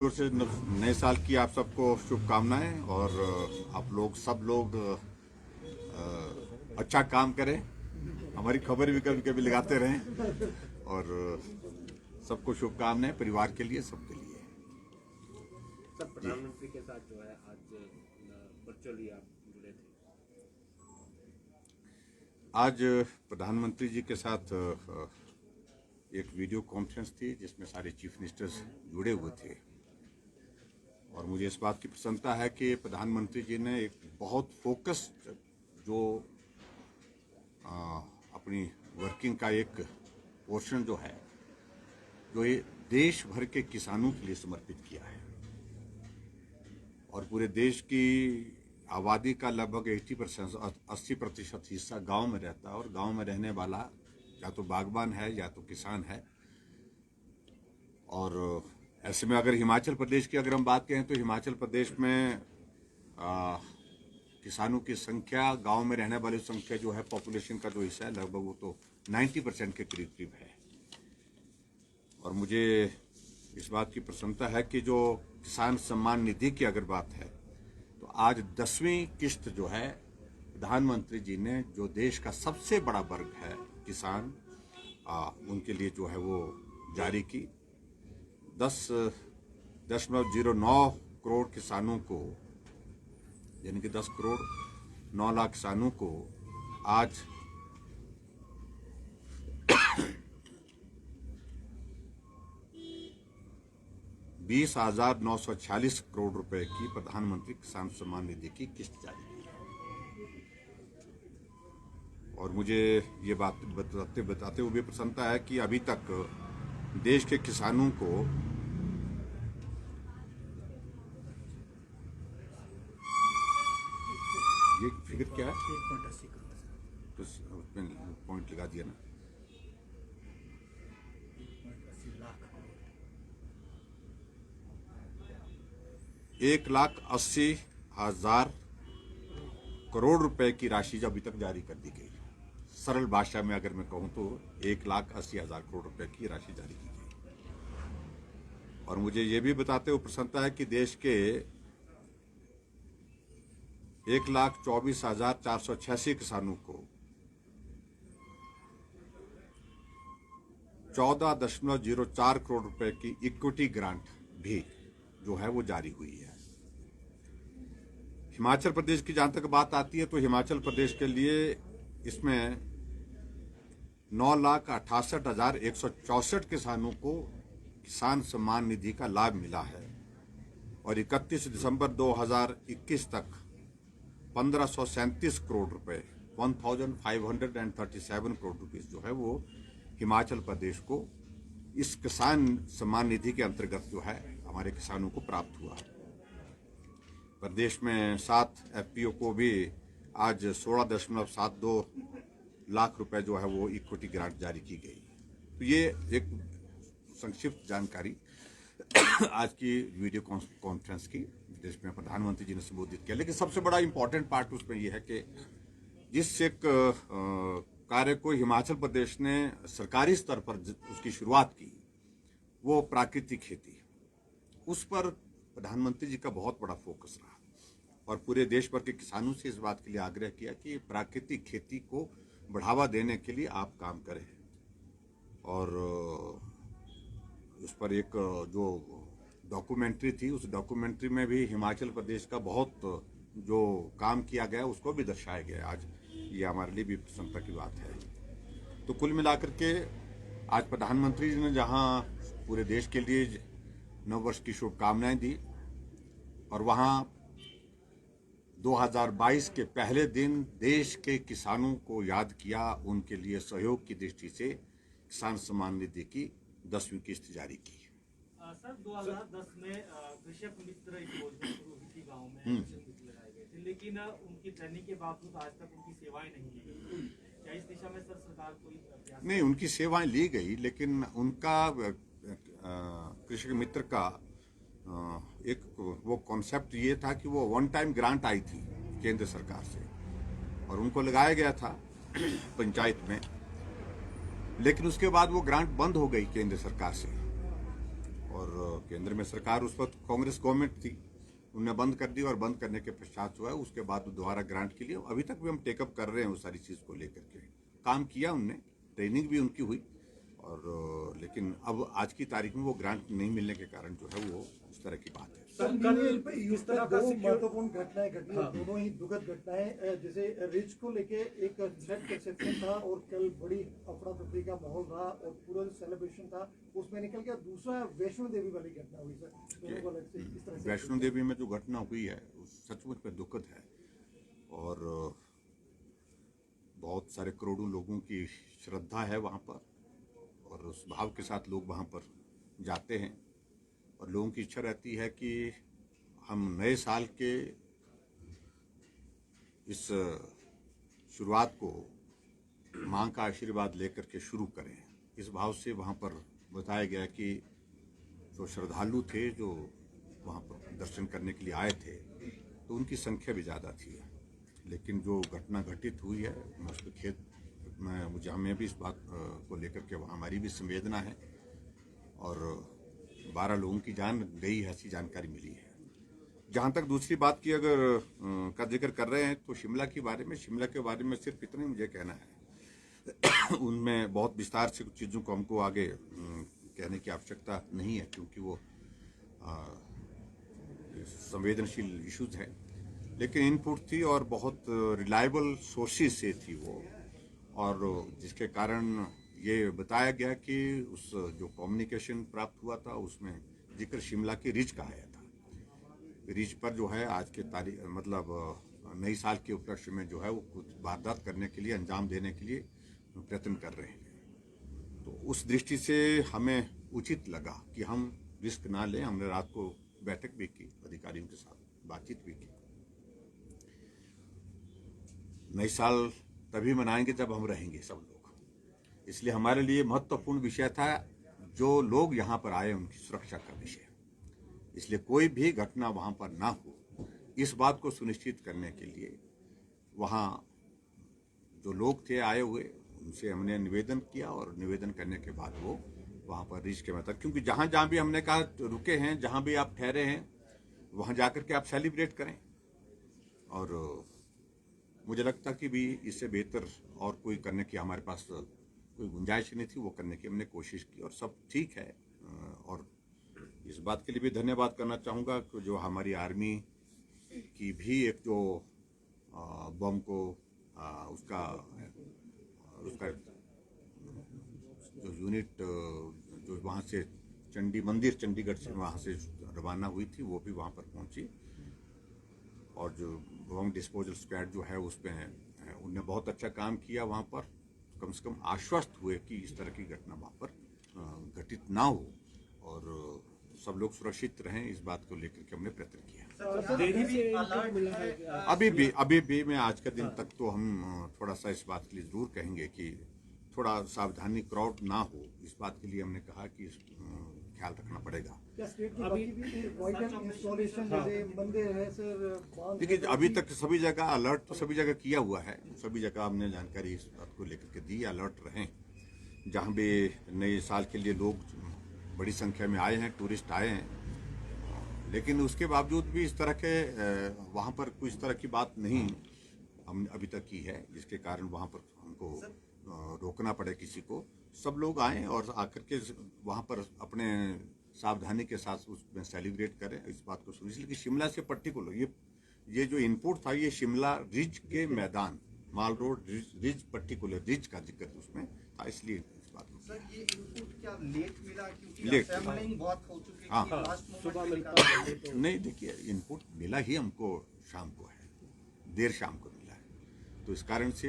ओर से नए साल की आप सबको शुभकामनाएं और सब लोग अच्छा काम करें। हमारी खबर भी कभी कभी लगाते रहें और सबको शुभकामनाएं परिवार के लिए, सबके लिए। सर, प्रधानमंत्री के साथ जो है आज वर्चुअली आप जुड़े थे। आज प्रधानमंत्री जी के साथ एक वीडियो कॉन्फ्रेंस थी जिसमें सारे चीफ मिनिस्टर्स जुड़े हुए थे और मुझे इस बात की प्रसन्नता है कि प्रधानमंत्री जी ने एक बहुत फोकस्ड जो अपनी वर्किंग का एक पोर्शन जो है, जो ये देश भर के किसानों के लिए समर्पित किया है और पूरे देश की आबादी का लगभग 80% हिस्सा गांव में रहता है और गांव में रहने वाला या तो बागबान है या तो किसान है। और ऐसे में अगर हिमाचल प्रदेश की अगर हम बात करें तो हिमाचल प्रदेश में किसानों की संख्या, गांव में रहने वाली संख्या जो है, पॉपुलेशन का जो हिस्सा है लगभग वो तो 90% के करीब करीब है। और मुझे इस बात की प्रसन्नता है कि जो किसान सम्मान निधि की अगर बात है तो आज 10वीं किस्त जो है प्रधानमंत्री जी ने, जो देश का सबसे बड़ा वर्ग है किसान, उनके लिए जो है वो जारी की। 10.09 करोड़ किसानों को, यानी कि 10 करोड़ 9 लाख किसानों को आज 20,946 करोड़ रुपए की प्रधानमंत्री किसान सम्मान निधि की किस्त जारी की है। और मुझे ये बात बताते हुए प्रसन्नता है कि अभी तक देश के किसानों को ये फिगर क्या है, 1.80 करोड़, तो उसमें पॉइंट लगा दिया ना, 1,80,000 करोड़ रुपए की राशि अभी तक जारी कर दी गई। सरल भाषा में अगर मैं कहूं तो 1,80,000 करोड़ रुपए की राशि जारी की गई। और मुझे ये भी बताते हुए प्रसन्नता है कि देश के 1,24,486 किसानों को 14.04 करोड़ रुपए की इक्विटी ग्रांट भी जो है वो जारी हुई है। हिमाचल प्रदेश की जहां तक बात आती है तो हिमाचल प्रदेश के लिए इसमें 9,68,164 किसानों को किसान सम्मान निधि का लाभ मिला है और 31 दिसंबर 2021 तक 1,537 करोड़ रुपए, 1,537 करोड़ रुपीस जो है वो हिमाचल प्रदेश को इस किसान सम्मान निधि के अंतर्गत जो है हमारे किसानों को प्राप्त हुआ है। प्रदेश में 7 एफपीओ को भी आज 16.72 लाख रुपए जो है वो इक्विटी ग्रांट जारी की गई। तो ये एक संक्षिप्त जानकारी आज की वीडियो कॉन्फ्रेंस की, जिसमें प्रधानमंत्री जी ने संबोधित किया। लेकिन सबसे बड़ा इंपॉर्टेंट पार्ट उसमें यह है कि जिस एक कार्य को हिमाचल प्रदेश ने सरकारी स्तर पर उसकी शुरुआत की, वो प्राकृतिक खेती, उस पर प्रधानमंत्री जी का बहुत बड़ा फोकस रहा और पूरे देश भर के किसानों से इस बात के लिए आग्रह किया कि प्राकृतिक खेती को बढ़ावा देने के लिए आप काम करें। और उस पर एक जो डॉक्यूमेंट्री थी, उस डॉक्यूमेंट्री में भी हिमाचल प्रदेश का बहुत जो काम किया गया उसको भी दर्शाया गया। आज ये हमारे लिए भी प्रसन्नता की बात है। तो कुल मिलाकर के आज प्रधानमंत्री जी ने जहां पूरे देश के लिए नववर्ष की शुभकामनाएं दी और वहां 2022 के पहले दिन देश के किसानों को याद किया, उनके लिए सहयोग की दृष्टि से किसान सम्मान निधि की 10वीं किस्त जारी की। सर 2010 में कृषक मित्र योजना शुरू हुई थी गांव में, लगाए गए थे, लेकिन उनकी ट्रेनिंग के बावजूद आज तक उनकी सेवाएं नहीं ली गई। क्या इस दिशा में सर सरकार कोई प्रयास? नहीं, उनकी सेवाएं ली गई, लेकिन उनका कृषक मित्र का एक वो कॉन्सेप्ट ये था कि वो वन टाइम ग्रांट आई थी केंद्र सरकार से और उनको लगाया गया था पंचायत में, लेकिन उसके बाद वो ग्रांट बंद हो गई केंद्र सरकार से और केंद्र में सरकार उस वक्त कांग्रेस गवर्नमेंट थी, उन्होंने बंद कर दी और बंद करने के पश्चात जो है उसके बाद दोबारा ग्रांट के लिए अभी तक भी हम टेकअप कर रहे हैं उस सारी चीज़ को लेकर के। काम किया उनने, ट्रेनिंग भी उनकी हुई, और लेकिन अब आज की तारीख में वो ग्रांट नहीं मिलने के कारण जो है वो उस तरह की बात है। सर, कल इस तरह का दो महत्वपूर्ण घटनाएं घटी, दोनों ही दुखद घटनाएं। जैसे रिच को लेके एक थ्रेट परसेप्शन था और कल बड़ी अफरा तफरी का माहौल रहा और पूरा जो सेलिब्रेशन था उसमें निकल गया। दूसरा वैष्णो देवी वाली घटना हुई सर, दोनों को अलग से इस तरह से। वैष्णो देवी में जो घटना हुई है सचमुच में दुखद है, और बहुत सारे करोड़ों लोगों की श्रद्धा है वहाँ पर, और उस भाव के साथ लोग वहाँ पर जाते हैं, और लोगों की इच्छा रहती है कि हम नए साल के इस शुरुआत को माँ का आशीर्वाद लेकर के शुरू करें। इस भाव से वहाँ पर बताया गया कि जो श्रद्धालु थे जो वहाँ पर दर्शन करने के लिए आए थे तो उनकी संख्या भी ज़्यादा थी, लेकिन जो घटना घटित हुई है मैं उस पर मुझे हमें भी इस बात को लेकर के हमारी भी संवेदना है, और 12 लोगों की जान गई है ऐसी जानकारी मिली है। जहाँ तक दूसरी बात की अगर का जिक्र कर रहे हैं तो शिमला के बारे में सिर्फ इतना ही मुझे कहना है उनमें बहुत विस्तार से कुछ चीज़ों को हमको आगे कहने की आवश्यकता नहीं है, क्योंकि वो संवेदनशील इश्यूज हैं, लेकिन इनपुट थी और बहुत रिलायबल सोर्सेज से थी वो, और जिसके कारण ये बताया गया कि उस जो कम्युनिकेशन प्राप्त हुआ था उसमें जिक्र शिमला के रिज का आया था। रिज पर जो है आज के तारीख मतलब नई साल के उपलक्ष्य में जो है वो कुछ वारदात करने के लिए, अंजाम देने के लिए प्रयत्न कर रहे हैं। तो उस दृष्टि से हमें उचित लगा कि हम रिस्क ना लें। हमने रात को बैठक भी की, अधिकारियों के साथ बातचीत भी की। नई साल तभी मनाएंगे जब हम रहेंगे सब लोग, इसलिए हमारे लिए महत्वपूर्ण विषय था जो लोग यहाँ पर आए उनकी सुरक्षा का विषय। इसलिए कोई भी घटना वहाँ पर ना हो, इस बात को सुनिश्चित करने के लिए वहाँ जो लोग थे आए हुए उनसे हमने निवेदन किया, और निवेदन करने के बाद वो वहाँ पर रिस्क के मतलब, क्योंकि जहाँ जहाँ भी हमने कहा रुके हैं, जहाँ भी आप ठहरे हैं वहाँ जाकर के आप सेलिब्रेट करें, और मुझे लगता कि भी इससे बेहतर और कोई करने की हमारे पास कोई गुंजाइश नहीं थी। वो करने की हमने कोशिश की और सब ठीक है। और इस बात के लिए भी धन्यवाद करना चाहूँगा कि जो हमारी आर्मी की भी एक जो बम को उसका जो यूनिट जो वहाँ से चंडीगढ़ से वहाँ से रवाना हुई थी वो भी वहाँ पर पहुँची, और जो बम डिस्पोजल स्क्वाड जो है उसमें उनने बहुत अच्छा काम किया। वहाँ पर कम से कम आश्वस्त हुए कि इस तरह की घटना वहाँ पर घटित ना हो और सब लोग सुरक्षित रहें, इस बात को लेकर के हमने प्रयत्न किया। अभी भी मैं आज के दिन तक तो हम थोड़ा सा इस बात के लिए जरूर कहेंगे कि थोड़ा सावधानी क्राउड ना हो, इस बात के लिए हमने कहा कि ख्याल रखना पड़ेगा। देखिए अभी तक सभी जगह अलर्ट तो सभी जगह किया हुआ है, सभी जगह हमने जानकारी इस बात को लेकर के दी, अलर्ट रहें। जहाँ भी नए साल के लिए लोग बड़ी संख्या में आए हैं, टूरिस्ट आए हैं, लेकिन उसके बावजूद भी इस तरह के वहाँ पर कोई इस तरह की बात नहीं हमने अभी तक की है जिसके कारण वहाँ पर हमको रोकना पड़े किसी को। सब लोग आएं और आकर के वहाँ पर अपने सावधानी के साथ उसमें सेलिब्रेट करें, इस बात को सुनिश्चित। लेकिन शिमला से पर्टिकुलर ये जो इनपुट था ये शिमला रिज के मैदान माल रोड रिज पर्टिकुलर रिज का जिक्र उसमें था, इसलिए इस बात को सर ये इनपुट क्या लेट मिला क्योंकि लेट असेंबलिंग बहुत हो चुकी है। हाँ सुबह मिलता है नहीं, देखिए इनपुट मिला ही हमको शाम को है, देर शाम को मिला है, तो इस कारण से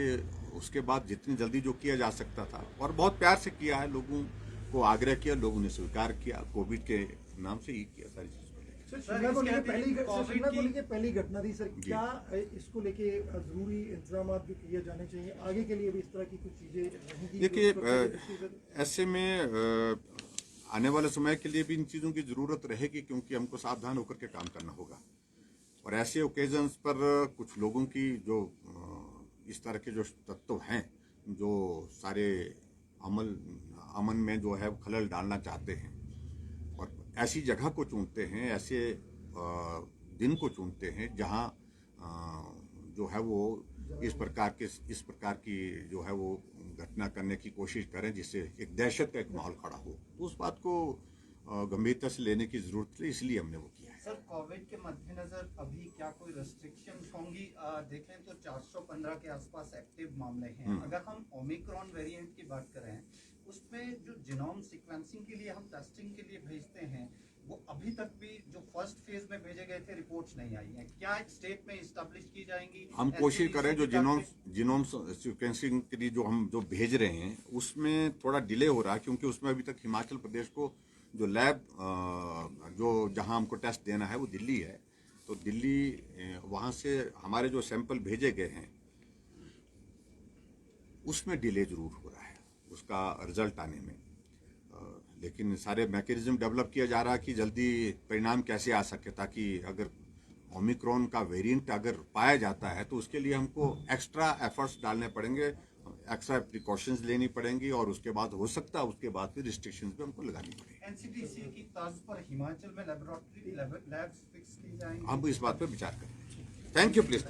उसके बाद जितनी जल्दी जो किया जा सकता था और बहुत प्यार से किया है, लोगों को आग्रह किया, लोगों ने स्वीकार किया, कोविड के नाम से ही किया सारी चीज़ को लेकर। शिमला को लेके पहली घटना थी सर, क्या इसको लेके जरूरी इंतजाम भी किए जाने चाहिए आगे के लिए भी, इस तरह की कुछ चीजें रहेंगी? देखिए ऐसे में आने वाले समय के लिए भी इन चीज़ों की ज़रूरत रहेगी, क्योंकि हमको सावधान होकर के काम करना होगा। और ऐसे ओकेजन्स पर कुछ लोगों की जो इस तरह के जो तत्व हैं जो सारे अमन में जो है खलल डालना चाहते हैं, और ऐसी जगह को चुनते हैं, ऐसे दिन को चुनते हैं जहां जो है वो इस प्रकार की जो है वो घटना करने की कोशिश करें जिससे एक दहशत का एक माहौल खड़ा हो। तो उस बात को गंभीरता से लेने की जरूरत थी, इसलिए हमने वो किया है। सर, कोविड के मद्देनजर अभी क्या कोई रेस्ट्रिक्शंस होंगी? देखें तो 415 के आसपास एक्टिव मामले हैं। अगर हम ओमिक्रॉन वेरिएंट की बात करें, उसमें जो जीनोम सीक्वेंसिंग के लिए हम टेस्टिंग के लिए भेजते हैं, वो अभी तक भी जो फर्स्ट फेज में भेजे गए थे रिपोर्ट्स नहीं आई हैं। क्या एक स्टेट में इस्टेब्लिश की जाएंगी? हम कोशिश करें जो जीनोम सीक्वेंसिंग के लिए जो भेज रहे हैं उसमें थोड़ा डिले हो रहा है, क्योंकि उसमें अभी तक हिमाचल प्रदेश को जो लैब जो जहां हमको टेस्ट देना है वो दिल्ली है। तो दिल्ली वहां से हमारे जो सैंपल भेजे गए हैं उसमें डिले जरूर हो रहा है उसका रिजल्ट आने में। लेकिन सारे मैकेनिज्म डेवलप किया जा रहा है कि जल्दी परिणाम कैसे आ सके, ताकि अगर ओमिक्रॉन का वेरिएंट अगर पाया जाता है तो उसके लिए हमको एक्स्ट्रा एफर्ट्स डालने पड़ेंगे, एक्स्ट्रा प्रिकॉशंस लेनी पड़ेंगी, और उसके बाद हो सकता है उसके बाद फिर रिस्ट्रिक्शंस भी हमको लगानी पड़ेगी। एनसीडीसी की तर्ज पर हिमाचल में लेबोरेटरी लैब्स फिक्स की जाएंगी? हम इस बात पर विचार करें। Thank you please.